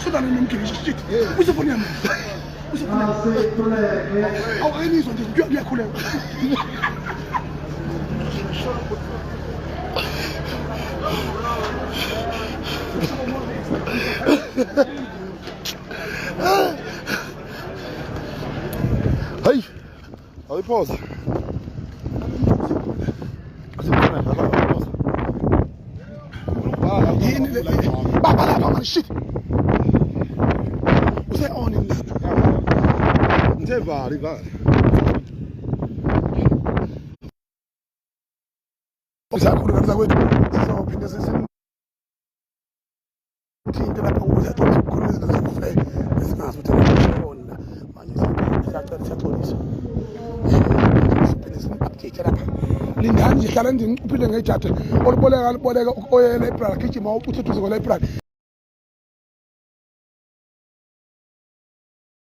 awusodana nomgibisho shit usefoni yami awu ayizwa nje kuyakhuleka Hey, allez pause. Baba shit. Use on in that. Never. Usakhuleka zakwethu sizophinda sesini into lapha ukuze ukukhuluma izinto zokufle esingazi ukuthi ngiyona manje siyaxolisa siphinde update lapha lindani nje hlala ndini uphile ngejade oliboleka oyela library gijima uthi uzuko library